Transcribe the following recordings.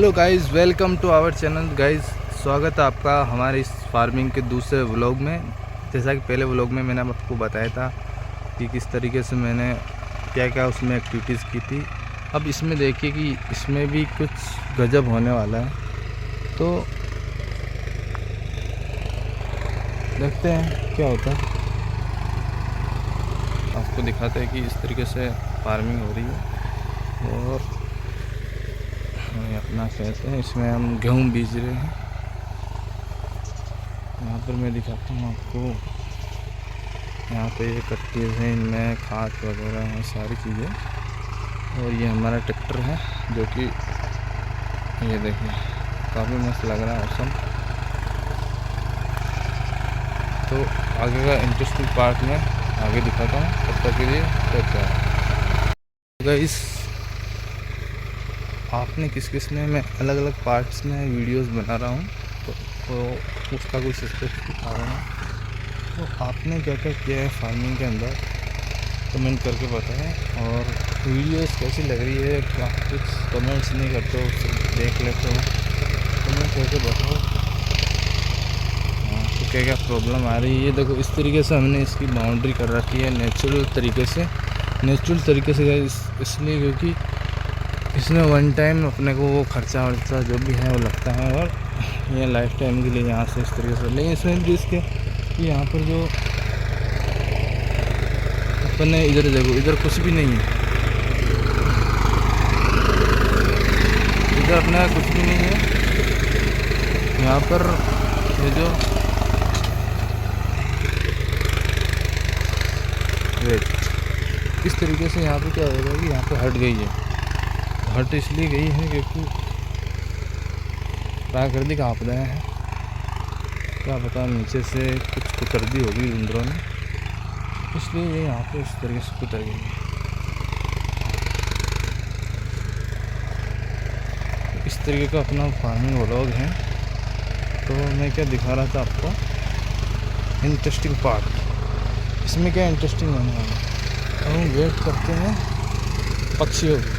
Hello guys, welcome to our channel guys. स्वागत है आपका हमारे इस फार्मिंग के दूसरे व्लॉग में। जैसा कि पहले व्लॉग में मैंने आपको बताया था कि किस तरीके से मैंने क्या क्या उसमें एक्टिविटीज़ की थी। अब इसमें देखिए कि इसमें भी कुछ गजब होने वाला है, तो देखते हैं क्या होता है। आपको दिखाते हैं कि इस तरीके से फार्मिंग हो रही है और ये अपना खेत है, इसमें हम गेहूँ बीज रहे हैं। यहाँ पर मैं दिखाता हूँ आपको। यहाँ पे ये कट्टीज हैं, इनमें खाद वगैरह हैं, सारी चीज़ें। और ये हमारा ट्रैक्टर है जो कि ये देखिए काफ़ी मस्त लग रहा है मौसम। तो आगे का इंटरेस्टिंग पार्ट में आगे दिखाता हूँ, तब तक के लिए तो गाइस आपने किस किस ने मैं अलग अलग पार्ट्स में वीडियोस बना रहा हूँ, तो उसका कुछ स्पेसिफिक कारण है। तो आपने क्या क्या किया है फार्मिंग के अंदर कमेंट करके बताएं। और वीडियोस कैसी लग रही है, क्या कुछ कमेंट्स नहीं करते हो, सिर्फ देख लेते हो, कमेंट करके बताओ। हाँ, तो क्या क्या प्रॉब्लम आ रही है। ये देखो इस तरीके से हमने इसकी बाउंड्री कर रखी है नेचुरल तरीके से इसलिए क्योंकि इसमें वन टाइम अपने को वो खर्चा वर्चा जो भी है वो लगता है, और ये लाइफ टाइम के लिए यहाँ से इस तरीके से। लेकिन इसमें भी रिस्क है कि यहाँ पर जो अपने इधर देखो, इधर कुछ भी नहीं है, इधर अपना कुछ भी नहीं है। यहाँ पर ये जो वेट इस तरीके से यहाँ पे क्या होगा कि यहाँ पे हट गई है। हट इसलिए गई है क्योंकि प्राकृतिक आपदाएँ हैं, क्या पता नीचे से कुछ कुतरदी होगी इंद्रों ने, इसलिए ये यहाँ पे इस तरीके से कुतर गई है। इस तरीके का अपना फार्मिंग व्लॉग है। तो मैं क्या दिखा रहा था आपको, इंटरेस्टिंग पार्ट। इसमें क्या इंटरेस्टिंग होने वाला है, हम वेट करते हैं पक्षियों की,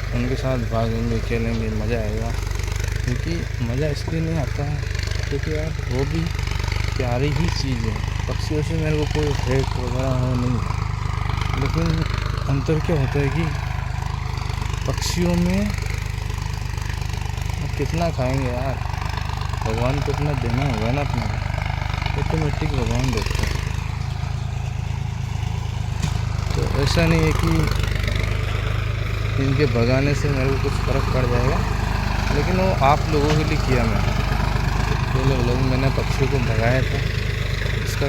उनके साथ भागेंगे, खेलेंगे, मज़ा आएगा। क्योंकि मज़ा इसलिए नहीं आता है क्योंकि यार वो भी प्यारी ही चीज़ है। पक्षियों से मेरे को कोई हेट वगैरह हो नहीं है, लेकिन अंतर क्या होता है कि पक्षियों में आप कितना खाएंगे यार, भगवान को इतना देना होगा ना अपना, ऑटोमेटिक भगवान देते हैं। तो ऐसा नहीं है कि इनके भगाने से मेरे को कुछ फ़र्क पड़ जाएगा, लेकिन वो आप लोगों के लिए किया मैंने। पहले व्लॉग में मैंने पक्षियों को भगाया था, इसका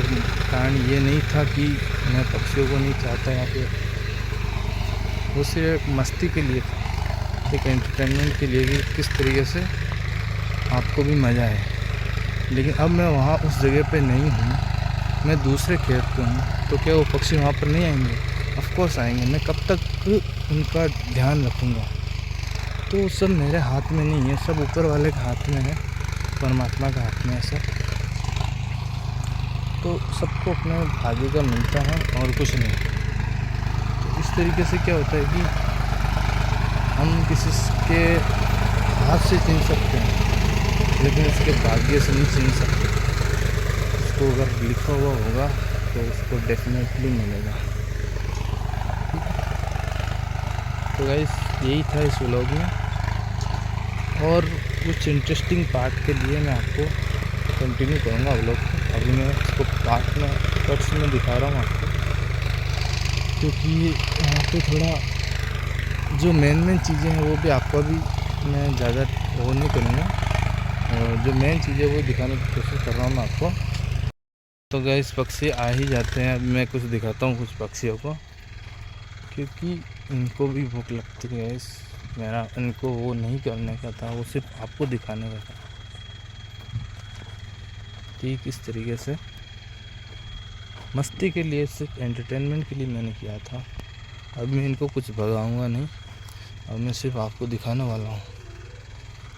कारण ये नहीं था कि मैं पक्षियों को नहीं चाहता यहाँ पे, वो सिर्फ मस्ती के लिए था, एक एंटरटेनमेंट के लिए कि किस तरीके से आपको भी मज़ा आए। लेकिन अब मैं वहाँ उस जगह पे नहीं हूँ, मैं दूसरे खेत पे हूँ, तो क्या वो पक्षी वहाँ पर नहीं आएंगे? ऑफ कोर्स आएंगे। मैं कब तक उनका ध्यान रखूँगा? तो सब मेरे हाथ में नहीं है, सब ऊपर वाले के हाथ में है, परमात्मा के हाथ में है सब। तो सबको अपने भाग्य का मिलता है और कुछ नहीं। तो इस तरीके से क्या होता है कि हम किसी के हाथ से छीन सकते हैं, लेकिन उसके भाग्य से नहीं छीन सकते। उसको अगर लिखा हुआ होगा तो उसको डेफिनेटली मिलेगा। तो गाइस यही था इस व्लॉग में, और कुछ इंटरेस्टिंग पार्ट के लिए मैं आपको कंटिन्यू करूँगा व्लॉग को। अभी मैं इसको पार्ट में कट्स में दिखा रहा हूँ आपको, क्योंकि यहाँ पे थोड़ा जो मेन चीज़ें हैं वो भी आपको भी मैं ज़्यादा वो नहीं करूँगा, और जो मेन चीज़ें वो दिखाने की कोशिश कर रहा हूँ मैं आपको। तो गाइस पक्षी आ ही जाते हैं। अब मैं कुछ दिखाता हूँ कुछ पक्षियों को, क्योंकि इनको भी भूख लगती है। इस मेरा इनको वो नहीं करने का था, वो सिर्फ आपको दिखाने का था। ठीक इस तरीके से मस्ती के लिए, सिर्फ एंटरटेनमेंट के लिए मैंने किया था। अब मैं इनको कुछ भगाऊंगा नहीं, अब मैं सिर्फ आपको दिखाने वाला हूँ।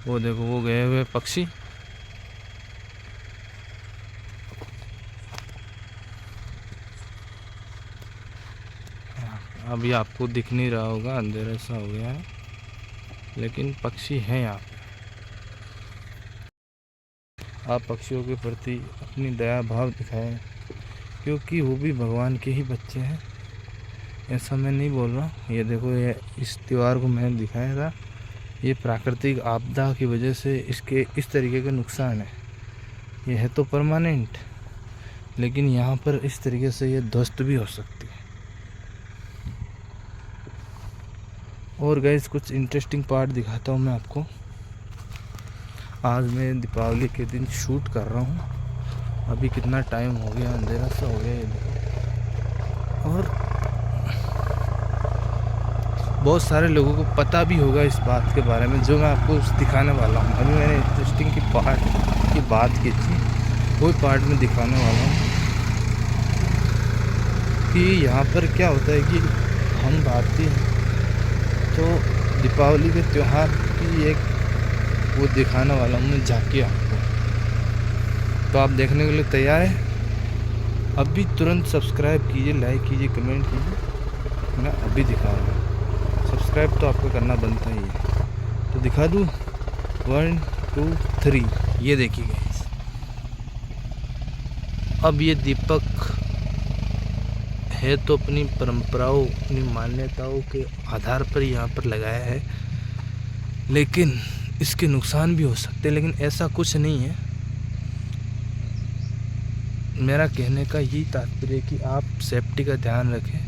वो देखो वो गए हुए पक्षी, अभी आपको दिख नहीं रहा होगा, अंधेरा सा हो गया है। लेकिन पक्षी हैं यहाँ पे। आप पक्षियों के प्रति अपनी दया भाव दिखाएं, क्योंकि वो भी भगवान के ही बच्चे हैं। ऐसा मैं नहीं बोल रहा। ये देखो, ये इस त्यौहार को मैंने दिखाया था, ये प्राकृतिक आपदा की वजह से इसके इस तरीके का नुकसान है। ये है तो परमानेंट, लेकिन यहाँ पर इस तरीके से ये ध्वस्त भी हो सकती है। और गाइस, कुछ इंटरेस्टिंग पार्ट दिखाता हूँ मैं आपको। आज मैं दीपावली के दिन शूट कर रहा हूँ। अभी कितना टाइम हो गया, अंधेरा सा हो गया ये देखो। और बहुत सारे लोगों को पता भी होगा इस बात के बारे में जो मैं आपको दिखाने वाला हूँ। अभी मैंने इंटरेस्टिंग की बात की थी, वही पार्ट में दिखाने वाला हूँ कि यहाँ पर क्या होता है कि हम भारतीय हैं, तो दीपावली के त्यौहार की एक वो दिखाने वाला हूँ मैं, झांकी आपको। तो आप देखने के लिए तैयार हैं? अभी तुरंत सब्सक्राइब कीजिए, लाइक कीजिए, कमेंट कीजिए। मैं अभी दिखा रहा हूँ। सब्सक्राइब तो आपको करना बनता ही है। तो दिखा दूँ 1 2 3। ये देखिए गाइस, अब ये दीपक है तो अपनी परंपराओं, अपनी मान्यताओं के आधार पर यहाँ पर लगाया है, लेकिन इसके नुकसान भी हो सकते हैं। लेकिन ऐसा कुछ नहीं है। मेरा कहने का यही तात्पर्य है कि आप सेफ्टी का ध्यान रखें।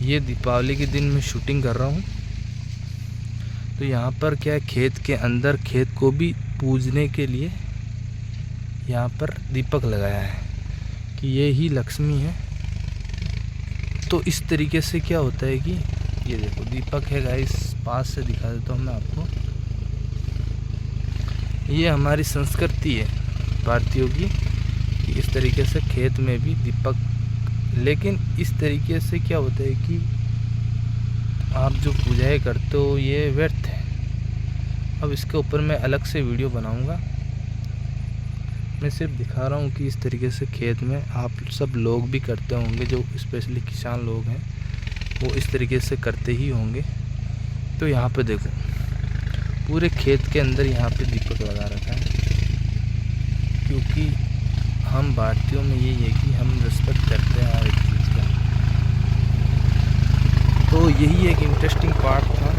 ये दीपावली के दिन मैं शूटिंग कर रहा हूँ, तो यहाँ पर क्या है, खेत के अंदर खेत को भी पूजने के लिए यहाँ पर दीपक लगाया है कि ये ही लक्ष्मी है। तो इस तरीके से क्या होता है कि ये देखो दीपक है गाइस, पास से दिखा देता हूँ मैं आपको। ये हमारी संस्कृति है भारतीयों की कि इस तरीके से खेत में भी दीपक, लेकिन इस तरीके से क्या होता है कि आप जो पूजाएं करते हो ये व्यर्थ है। अब इसके ऊपर मैं अलग से वीडियो बनाऊंगा। मैं सिर्फ दिखा रहा हूँ कि इस तरीके से खेत में आप सब लोग भी करते होंगे, जो स्पेशली किसान लोग हैं वो इस तरीके से करते ही होंगे। तो यहाँ पे देखो, पूरे खेत के अंदर यहाँ पे दीपक लगा रखा है, क्योंकि हम भारतीयों में यही है कि हम रिस्पेक्ट करते हैं हर एक चीज़ का। तो यही एक इंटरेस्टिंग पार्ट था,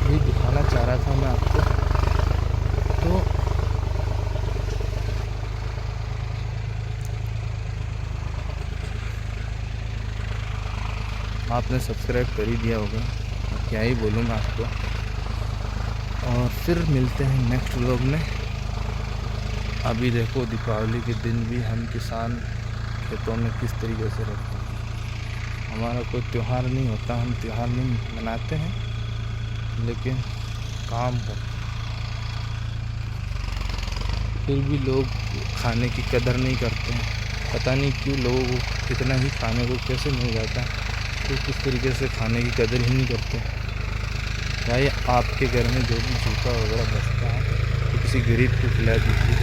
यही दिखाना चाह रहा था मैं आपको। तो आपने सब्सक्राइब कर ही दिया होगा, क्या ही बोलूँ मैं आपको। और फिर मिलते हैं नेक्स्ट व्लॉग में। अभी देखो, दीपावली के दिन भी हम किसान खेतों में किस तरीके से रहते हैं। हमारा कोई त्यौहार नहीं होता, हम त्यौहार नहीं मनाते हैं, लेकिन काम करते हैं। फिर भी लोग खाने की कदर नहीं करते हैं। पता नहीं क्यों लोगों को इतना ही खाने को कैसे मिल जाता है, तो किस तरीके से खाने की कदर ही नहीं करते। भाई, आपके घर में जो भी जूता वगैरह बचता है तो किसी गरीब को खिला दीजिए,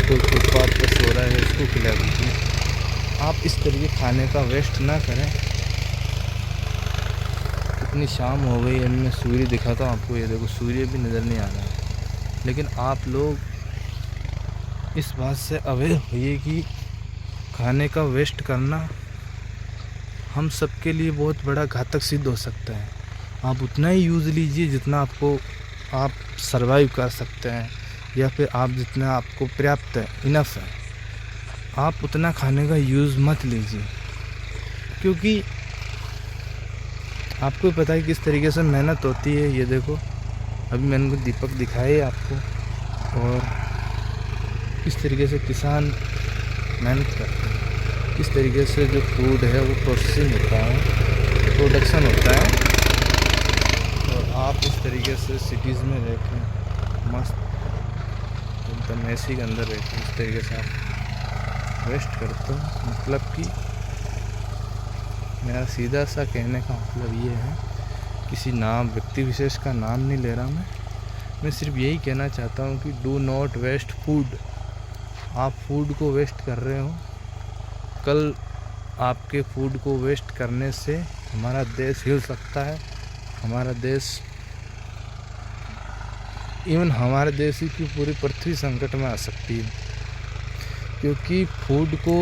कोई फुटपाथ पर सो रहा है उसको खिला दीजिए। आप इस तरीके खाने का वेस्ट ना करें। इतनी शाम हो गई, अभी मैं सूर्य दिखाता हूँ आपको। ये देखो, सूर्य भी नज़र नहीं आ रहा है। लेकिन आप लोग इस बात से अवेयर होइए कि खाने का वेस्ट करना हम सबके लिए बहुत बड़ा घातक सिद्ध हो सकता है। आप उतना ही यूज़ लीजिए जितना आप सरवाइव कर सकते हैं, या फिर आप जितना आपको पर्याप्त है, इनफ है। आप उतना खाने का यूज़ मत लीजिए, क्योंकि आपको पता है किस तरीके से मेहनत होती है। ये देखो, अभी मैंने दीपक दिखाए आपको, और किस तरीके से किसान मेहनत करते हैं, किस तरीके से जो फूड है वो प्रोसेसिंग होता है, प्रोडक्शन होता है। और आप इस तरीके से सिटीज़ में रहकर मस्त एकदम एसी के अंदर रहकर इस तरीके से आप वेस्ट करते हो। मतलब कि मेरा सीधा सा कहने का मतलब ये है, किसी व्यक्ति विशेष का नाम नहीं ले रहा मैं सिर्फ यही कहना चाहता हूँ कि डू नॉट वेस्ट फूड। आप फूड को वेस्ट कर रहे हो, कल आपके फूड को वेस्ट करने से हमारा देश हिल सकता है, हमारा देश, इवन हमारे देश ही की पूरी पृथ्वी संकट में आ सकती है। क्योंकि फूड को,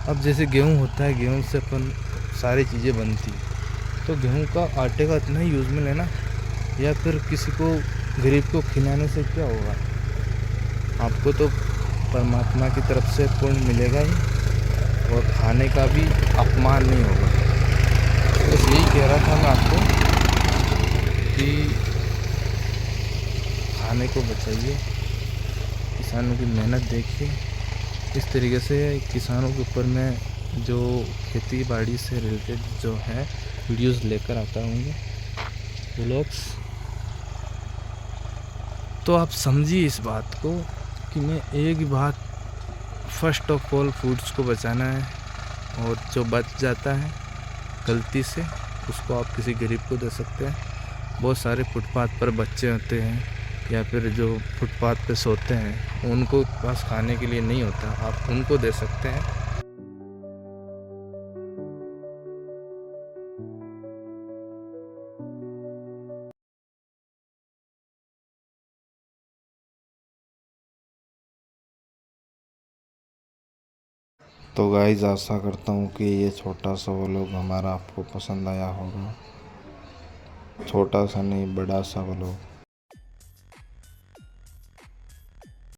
अब जैसे गेहूँ होता है, गेहूँ से अपन सारी चीज़ें बनती हैं, तो गेहूँ का आटे का इतना ही यूज़ में लेना, या फिर किसी को गरीब को खिलाने से क्या होगा? आपको तो परमात्मा की तरफ से पुण्य मिलेगा ही, और खाने का भी अपमान नहीं होगा। बस यही कह रहा था मैं आपको कि खाने को बचाइए, किसानों की मेहनत देखिए। इस तरीके से किसानों के ऊपर मैं जो खेती बाड़ी से रिलेटेड जो है वीडियोस लेकर आता हूँ, व्लॉग्स। तो आप समझिए इस बात को कि मैं एक ही बात, फर्स्ट ऑफ ऑल फूड्स को बचाना है, और जो बच जाता है गलती से उसको आप किसी गरीब को दे सकते हैं। बहुत सारे फुटपाथ पर बच्चे होते हैं, या फिर जो फुटपाथ पे सोते हैं, उनको पास खाने के लिए नहीं होता, आप उनको दे सकते हैं। तो गाइस, आशा करता हूँ कि ये छोटा सा व्लॉग हमारा आपको पसंद आया होगा। छोटा सा नहीं, बड़ा सा व्लॉग।